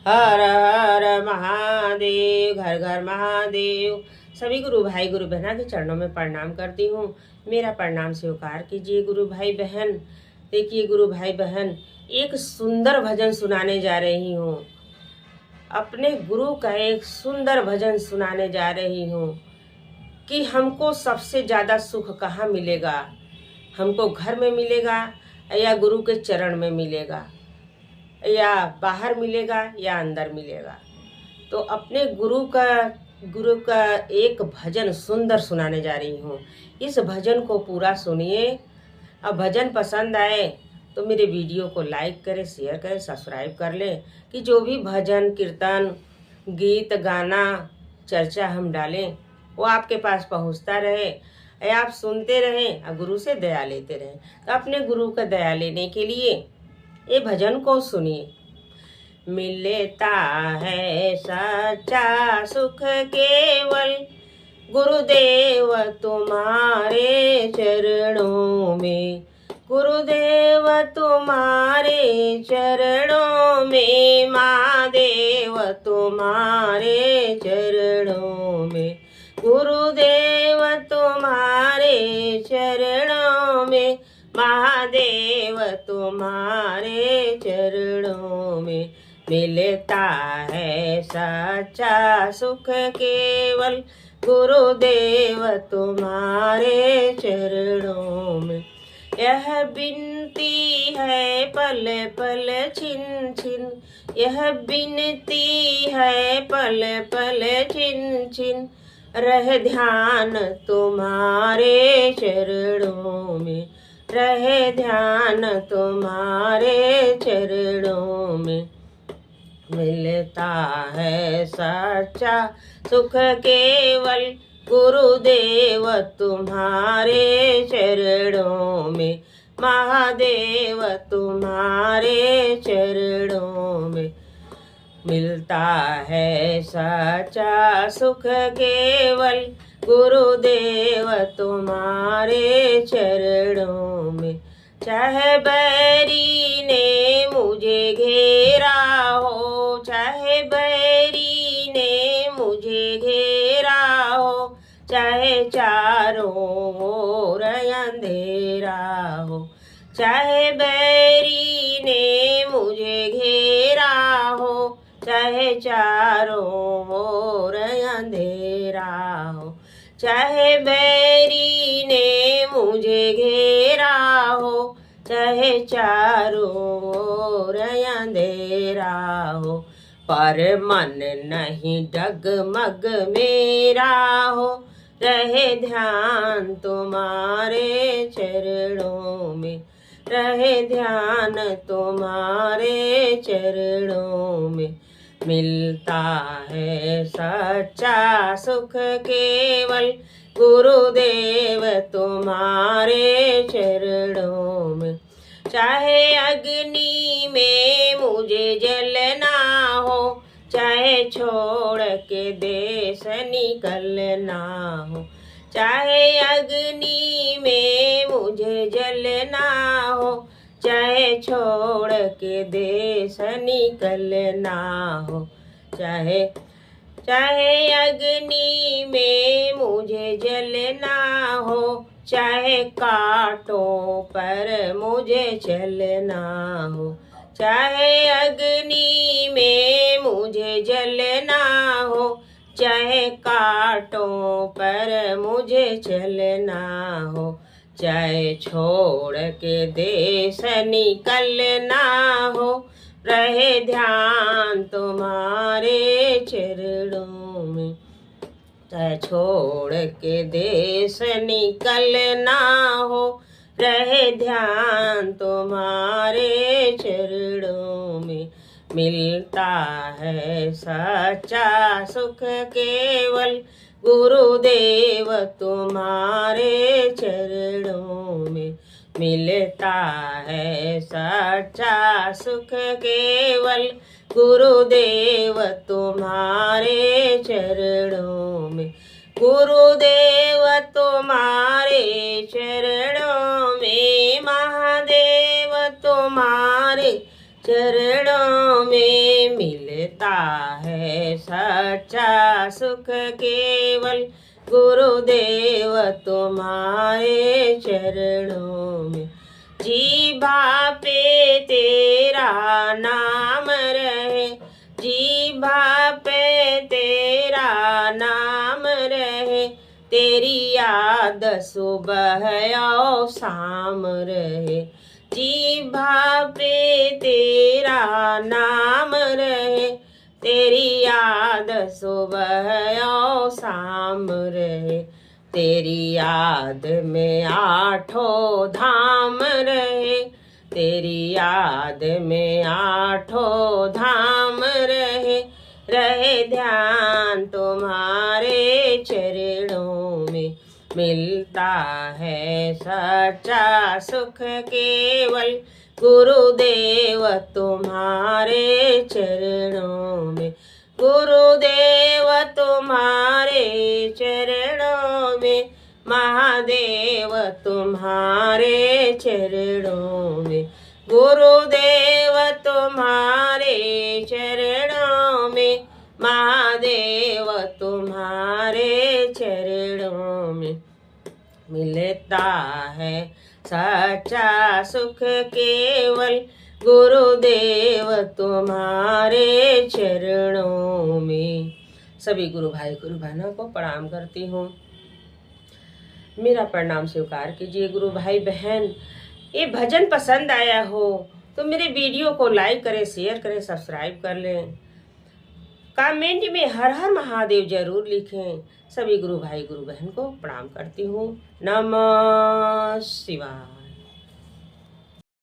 हर हर महादेव, घर घर महादेव। सभी गुरु भाई गुरु बहना के चरणों में प्रणाम करती हूँ। मेरा प्रणाम स्वीकार कीजिए गुरु भाई बहन। देखिए गुरु भाई बहन, एक सुंदर भजन सुनाने जा रही हूँ। अपने गुरु का एक सुंदर भजन सुनाने जा रही हूँ कि हमको सबसे ज़्यादा सुख कहाँ मिलेगा। हमको घर में मिलेगा या गुरु के चरण में मिलेगा, या बाहर मिलेगा या अंदर मिलेगा। तो अपने गुरु का एक भजन सुंदर सुनाने जा रही हूँ। इस भजन को पूरा सुनिए। अब भजन पसंद आए तो मेरे वीडियो को लाइक करें, शेयर करें, सब्सक्राइब कर लें कि जो भी भजन कीर्तन गीत गाना चर्चा हम डालें वो आपके पास पहुँचता रहे, या आप सुनते रहें और गुरु से दया लेते रहें। तो अपने गुरु का दया लेने के लिए ये भजन को सुनिए। मिलता है सच्चा सुख केवल गुरुदेव तुम्हारे चरणों में, गुरुदेव तुम्हारे चरणों में, महादेव तुम्हारे चरणों में, गुरुदेव तुम्हारे चरणों में, महादेव तुम्हारे चरणों में। मिलता है सच्चा सुख केवल गुरुदेव तुम्हारे चरणों में। यह बिनती है पल पल छिन छिन, यह बिनती है पल पल छिन छिन, रह ध्यान तुम्हारे चरणों में, रहे ध्यान तुम्हारे चरणों में। मिलता है सच्चा सुख केवल गुरुदेव तुम्हारे चरणों में, महादेव तुम्हारे चरणों में। मिलता है सच्चा सुख केवल गुरुदेव तुम्हारे चरणों में। चाहे बैरी ने मुझे घेरा हो, चाहे बैरी ने मुझे घेरा हो, चाहे चारों ओर अंधेरा हो, चाहे बैरी ने मुझे घेरा हो, चाहे चारों ओर अंधेरा हो, चाहे बैरी ने मुझे घेरा हो, चाहे चारों ओर अंधेरा हो, पर मन नहीं डगमग मेरा हो, रहे ध्यान तुम्हारे चरणों में, रहे ध्यान तुम्हारे चरणों में। मिलता है सच्चा सुख केवल गुरुदेव तुम्हारे चरणों में। चाहे अग्नि में मुझे जलना हो, चाहे छोड़ के देश निकलना हो, चाहे अग्नि में मुझे जलना हो, चाहे छोड़ के देश निकलना हो, चाहे अग्नि में मुझे जलना हो, चाहे कांटों पर मुझे चलना हो, चाहे अग्नि में मुझे जलना हो, चाहे कांटों पर मुझे चलना हो, चाहे छोड़ के देश निकलना हो, रहे ध्यान तुम्हारे चरणों में। चाहे छोड़ के देश निकलना हो, रहे ध्यान तुम्हारे चरणों में। मिलता है सच्चा सुख केवल गुरुदेव तुम्हारे चरणों में। मिलता है सच्चा सुख केवल गुरुदेव तुम्हारे चरणों में। गुरुदेव तुम्हारे चरणों में, महादेव तुम्हारे चरणों में। मिलता मिलता है सच्चा सुख केवल गुरुदेव तुम्हारे चरणों में। जीभा पे तेरा नाम रहे, जीभा पे तेरा नाम रहे, तेरी याद सुबह और शाम रहे। जीभा पे तेरा नाम रहे, तेरी याद सुबह और शाम रहे, तेरी याद में आठों धाम रहे, तेरी याद में आठों धाम रहे, रहे ध्यान तुम्हारे चरणों में। मिलता है सच्चा सुख केवल गुरुदेव तुम्हारे चरणों में, गुरुदेव तुम्हारे चरणों में, महादेव तुम्हारे चरणों में, गुरुदेव तुम्हारे चरणों में, महादेव तुम्हारे चरणों में। मिलता है सच्चा सुख केवल गुरुदेव तुम्हारे चरणों में। सभी गुरु भाई गुरु बहनों को प्रणाम करती हूँ। मेरा प्रणाम स्वीकार कीजिए। गुरु भाई बहन, ये भजन पसंद आया हो तो मेरे वीडियो को लाइक करें, शेयर करें, सब्सक्राइब कर लें। कमेंट में हर हर महादेव जरूर लिखें। सभी गुरु भाई गुरु बहन को प्रणाम करती हूँ। नमः शिवाय।